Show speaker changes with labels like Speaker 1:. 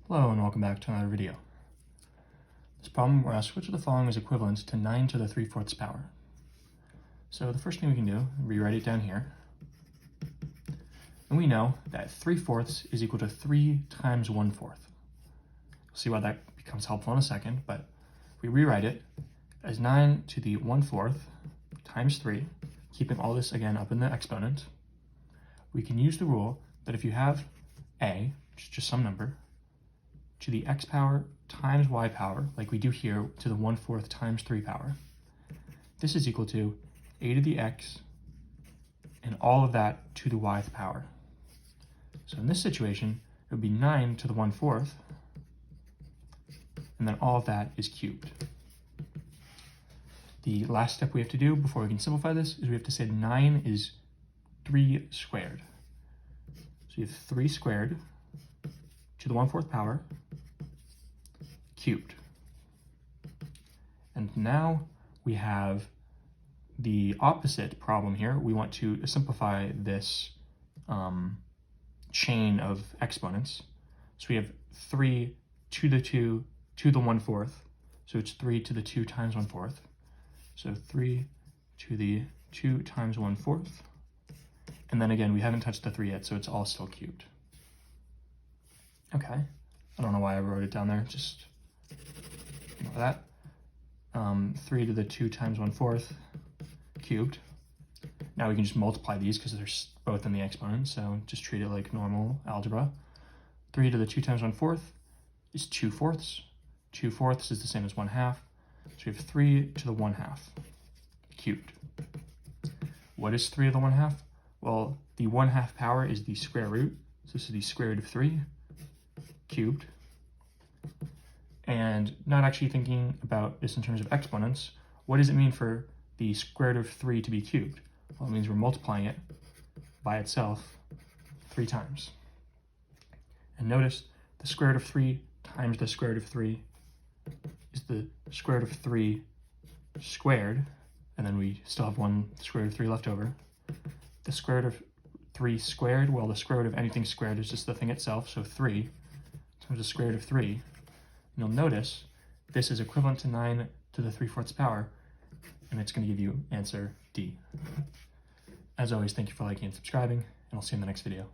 Speaker 1: Hello and welcome back to another video. This problem we're asked which of the following is equivalent to 9 to the 3/4 power. So the first thing we can do, rewrite it down here. And we know that 3/4 is equal to 3 times 1/4. We'll see why that becomes helpful in a second, but we rewrite it as 9 to the 1/4 times 3, keeping all this again up in the exponent. We can use the rule that if you have a, which is just some number, to the x power times y power, like we do here to the 1/4 times 3 power, this is equal to a to the x and all of that to the yth power. So in this situation, it would be 9 to the 1/4, and then all of that is cubed. The last step we have to do before we can simplify this is we have to say 9 is 3 squared. So you have 3 squared to the 1/4 power cubed. And now we have the opposite problem here. We want to simplify this chain of exponents. So we have 3 to the 2 to the 1/4. So it's 3 to the 2 times 1/4. So 3 to the 2 times 1/4. And then again, we haven't touched the 3 yet, so it's all still cubed. Okay, I don't know why I wrote it down there, just ignore that. 3 to the 2 times 1/4 cubed. Now we can just multiply these because they're both in the exponent, so just treat it like normal algebra. 3 to the 2 times 1/4 is 2/4. 2/4 is the same as 1/2, so we have 3 to the 1/2 cubed. What is 3 to the 1/2? Well, the 1/2 power is the square root, so this is the square root of 3 cubed. And not actually thinking about this in terms of exponents, what does it mean for the square root of 3 to be cubed? Well, it means we're multiplying it by itself 3 times. And notice the square root of 3 times the square root of 3 is the square root of 3 squared, and then we still have one square root of 3 left over. The square root of 3 squared, well, the square root of anything squared is just the thing itself, so 3 times the square root of 3. And you'll notice this is equivalent to 9 to the 3/4 power, and it's going to give you answer D. As always, thank you for liking and subscribing, and I'll see you in the next video.